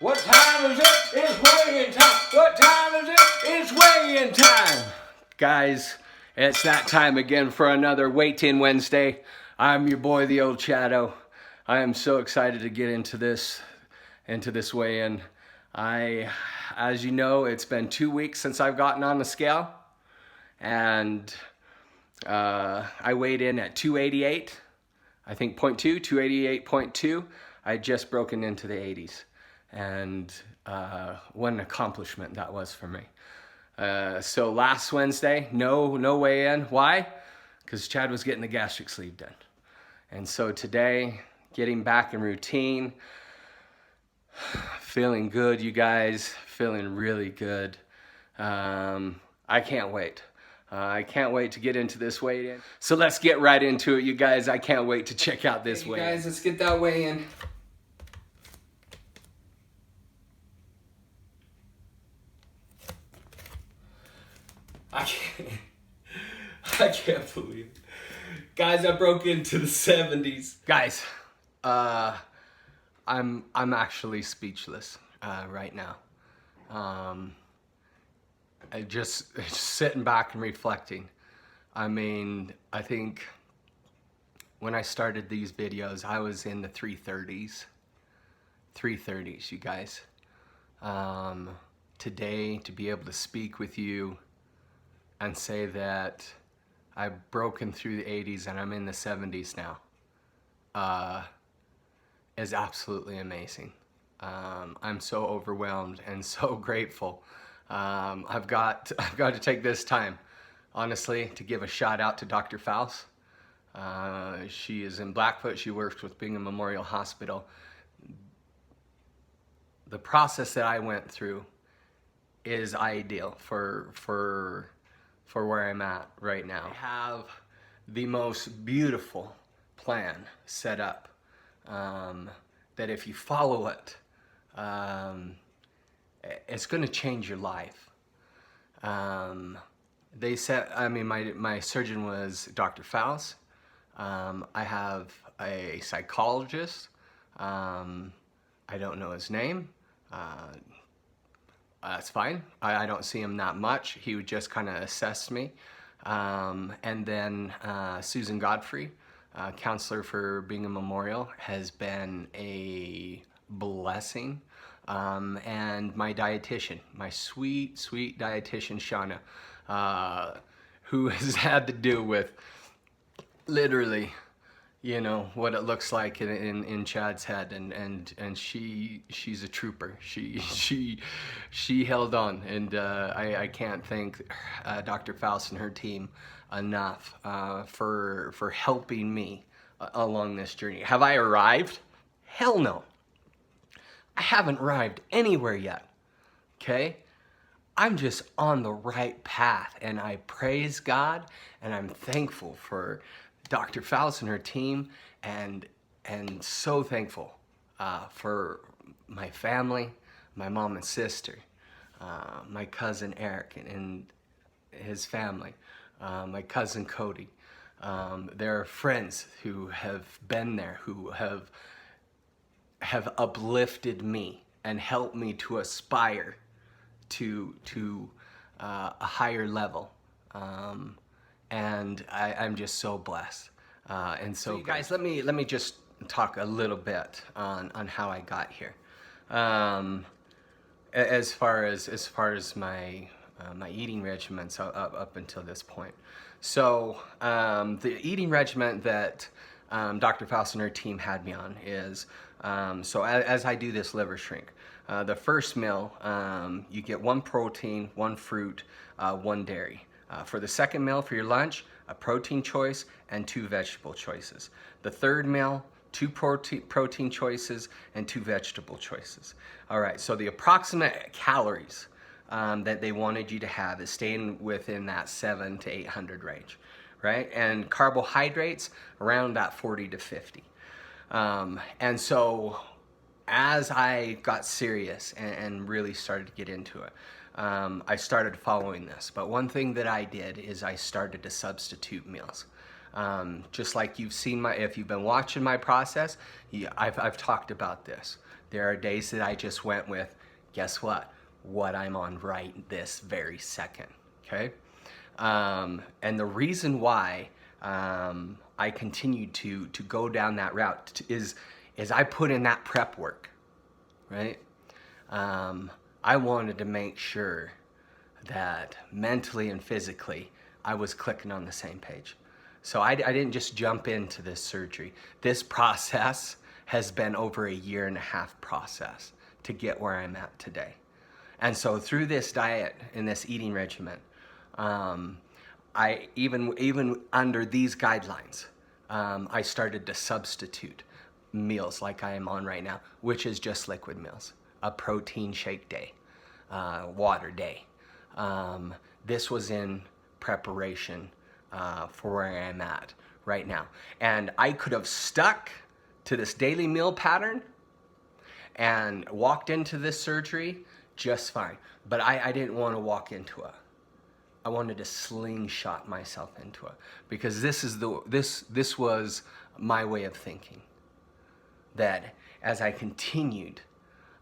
What time is it? It's weigh-in time. What time is it? It's weigh-in time. Guys, it's that time again for another Weight In Wednesday. I'm your boy, the old Shadow. I am so excited to get into this weigh-in. As you know, it's been 2 weeks since I've gotten on the scale, and I weighed in at 288. I think 0.2, 288.2. I had just broken into the 80s. And what an accomplishment that was for me. So last Wednesday, no weigh-in. Why? Because Chad was getting the gastric sleeve done. And so today, getting back in routine, feeling good, you guys, feeling really good. I can't wait. I can't wait to get into this weigh-in. So let's get right into it, you guys. I can't wait to check out this weigh-in. Guys, let's get that weigh-in. I can't believe it. Guys, I broke into the 70s. Guys, I'm actually speechless right now. I just sitting back and reflecting. I mean, I think when I started these videos, I was in the 330s. 330s, you guys. Today, to be able to speak with you and say that I've broken through the 80s and I'm in the 70s now, is absolutely amazing. I'm so overwhelmed and so grateful. I've got to take this time, honestly, to give a shout out to Dr. Faust. She is in Blackfoot. She works with Bingham Memorial Hospital. The process that I went through is ideal for where I'm at right now. I have the most beautiful plan set up, that if you follow it, it's going to change your life. They said, I mean, my surgeon was Dr. Faust. I have a psychologist. I don't know his name. That's fine. I don't see him that much. He would just kind of assess me. And then Susan Godfrey, counselor for Bingham Memorial, has been a blessing. And my dietitian, my sweet dietitian, Shauna, who has had to do with literally, you know, what it looks like in Chad's head, and she's a trooper. She held on, and I can't thank Dr. Faust and her team enough for helping me along this journey. Have I arrived? Hell no. I haven't arrived anywhere yet. Okay? I'm just on the right path, and I praise God, and I'm thankful for Dr. Faust and her team, and so thankful for my family, my mom and sister, my cousin Eric and his family, my cousin Cody. There are friends who have been there, who have uplifted me and helped me to aspire to a higher level. And I'm just so blessed. And so you guys, let me just talk a little bit on how I got here. As far as my eating regimens up until this point. So the eating regimen that Dr. Faust and her team had me on is, so as I do this liver shrink, the first meal, you get 1 protein, 1 fruit, 1 dairy. For the second meal, for your lunch, a protein choice and 2 vegetable choices. The third meal, 2 protein choices and 2 vegetable choices. All right, so the approximate calories that they wanted you to have is staying within that 700 to 800 range, right? And carbohydrates around that 40 to 50. And so as I got serious and really started to get into it, I started following this. But one thing that I did is I started to substitute meals. Just like you've seen if you've been watching my process, I've talked about this. There are days that I just went with, guess what I'm on right this very second, okay? And the reason why I continued to go down that route is I put in that prep work, right? I wanted to make sure that mentally and physically I was clicking on the same page. So I didn't just jump into this surgery. This process has been over a 1.5-year process to get where I'm at today. And so through this diet and this eating regimen, I even under these guidelines, I started to substitute meals like I am on right now, which is just liquid meals, a protein shake day, water day. This was in preparation for where I am at right now. And I could have stuck to this daily meal pattern and walked into this surgery just fine. But I didn't want to walk into it. I wanted to slingshot myself into it because this was my way of thinking. That as I continued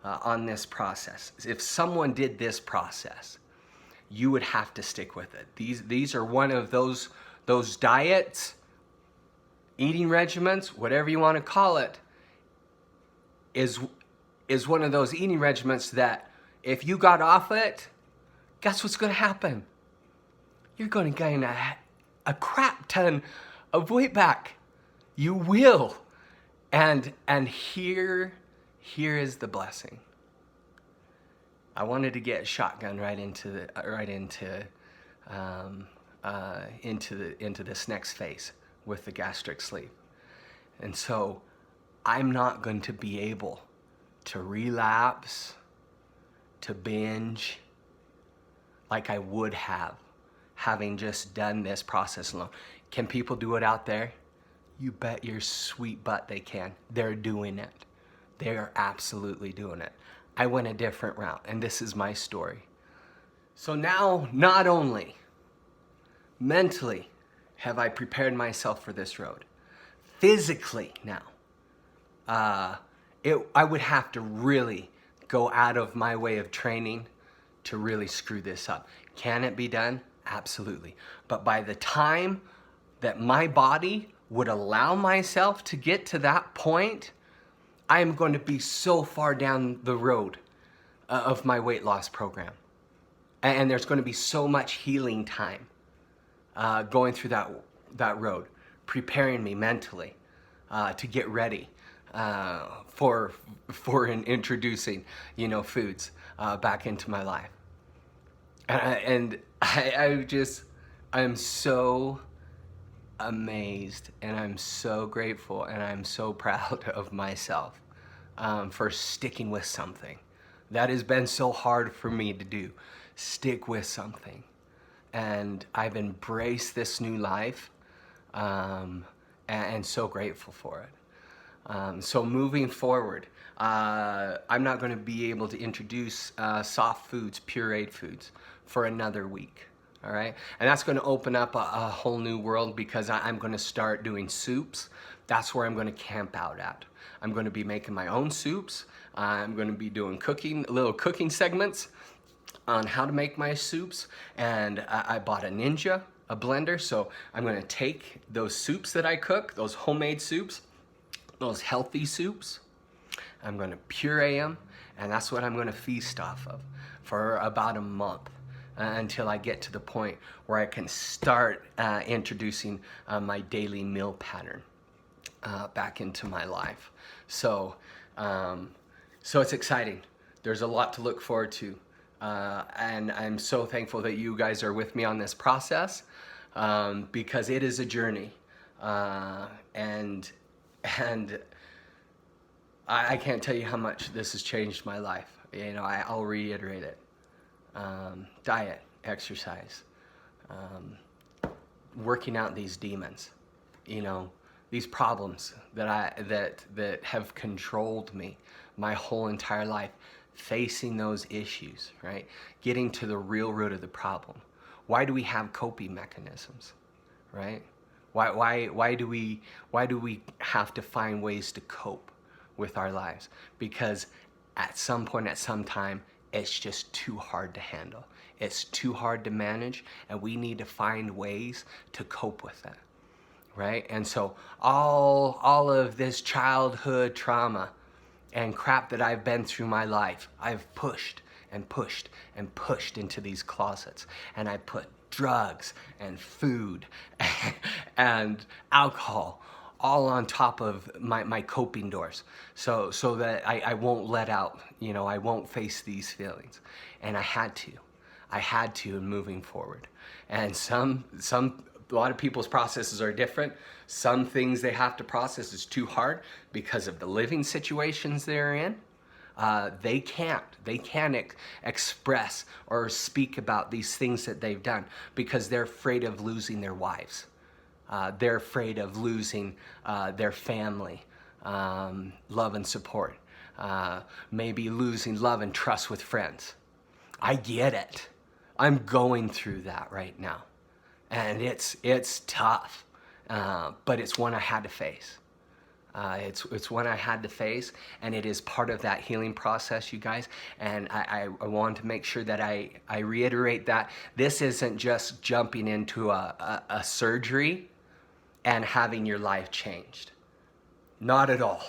on this process, if someone did this process, you would have to stick with it. These are one of those diets, eating regimens, whatever you want to call it, is one of those eating regimens that if you got off it, guess what's going to happen? You're going to gain a crap ton of weight back. You will. And here is the blessing. I wanted to get shotgun right into this next phase with the gastric sleeve. And so I'm not going to be able to relapse, to binge like I would have having just done this process alone. Can people do it out there? You bet your sweet butt they can. They're doing it. They are absolutely doing it. I went a different route, and this is my story. So now, not only mentally have I prepared myself for this road, physically now, I would have to really go out of my way of training to really screw this up. Can it be done? Absolutely. But by the time that my body would allow myself to get to that point, I am going to be so far down the road of my weight loss program. And there's going to be so much healing time going through that road, preparing me mentally to get ready for introducing, foods back into my life. And I'm so amazed, and I'm so grateful, and I'm so proud of myself for sticking with something that has been so hard for me to do. Stick with something. And I've embraced this new life and so grateful for it. So moving forward, I'm not going to be able to introduce soft foods, pureed foods for another week. All right, and that's going to open up a whole new world because I'm going to start doing soups. That's where I'm going to camp out at. I'm going to be making my own soups. I'm going to be doing little cooking segments on how to make my soups. And I bought a Ninja, a blender. So I'm going to take those soups that I cook, those homemade soups, those healthy soups. I'm going to puree them, and that's what I'm going to feast off of for about a month. Until I get to the point where I can start introducing my daily meal pattern back into my life. So it's exciting. There's a lot to look forward to. And I'm so thankful that you guys are with me on this process because it is a journey. And I can't tell you how much this has changed my life. I'll reiterate it. Diet, exercise, working out these demons, these problems that have controlled me my whole entire life, facing those issues, right? Getting to the real root of the problem. Why do we have coping mechanisms, right? Why do we have to find ways to cope with our lives, because at some point, at some time, it's just too hard to handle. It's too hard to manage, and we need to find ways to cope with that, right? And so all of this childhood trauma and crap that I've been through my life, I've pushed and pushed and pushed into these closets, and I put drugs and food and alcohol all on top of my coping doors, so that I won't let out, I won't face these feelings. And I had to in moving forward. And a lot of people's processes are different. Some things they have to process is too hard because of the living situations they're in. They can't express or speak about these things that they've done because they're afraid of losing their wives. They're afraid of losing their family, love and support, maybe losing love and trust with friends. I get it. I'm going through that right now, and it's tough, but it's one I had to face. It's one I had to face, and it is part of that healing process, you guys. And I want to make sure that I reiterate that this isn't just jumping into a surgery and having your life changed. Not at all.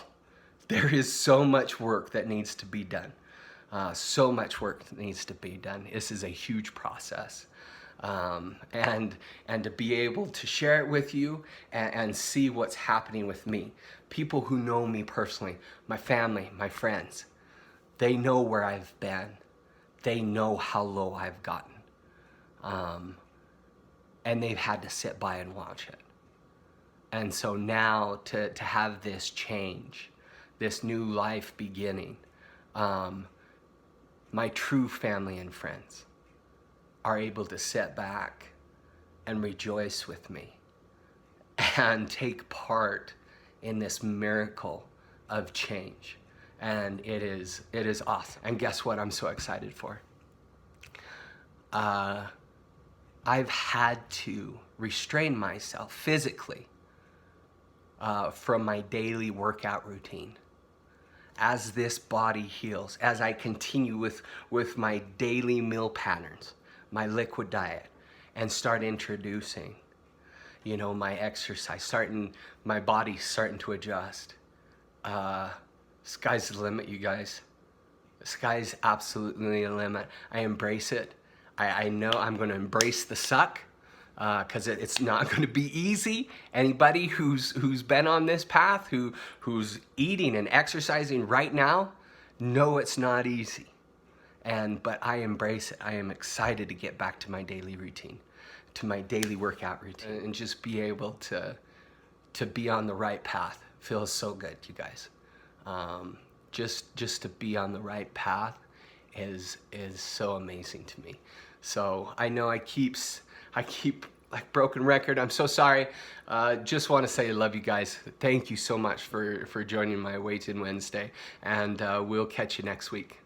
There is so much work that needs to be done. So much work that needs to be done. This is a huge process. And to be able to share it with you and see what's happening with me. People who know me personally, my family, my friends, they know where I've been. They know how low I've gotten. And they've had to sit by and watch it. And so now to have this change, this new life beginning, my true family and friends are able to sit back and rejoice with me and take part in this miracle of change. And it is awesome. And guess what I'm so excited for? I've had to restrain myself physically from my daily workout routine. As this body heals, as I continue with my daily meal patterns, my liquid diet, and start introducing, my exercise, my body's starting to adjust. Sky's the limit, you guys. The sky's absolutely the limit. I embrace it. I know I'm gonna embrace the suck, because it's not going to be easy. Anybody who's been on this path, who's eating and exercising right now, know it's not easy. But I embrace it. I am excited to get back to my daily routine, to my daily workout routine, and just be able to be on the right path. Feels so good, you guys. Just to be on the right path is so amazing to me. So I know I keep like broken record. I'm so sorry. Just want to say I love you guys. Thank you so much for joining my Weigh In Wednesday, and we'll catch you next week.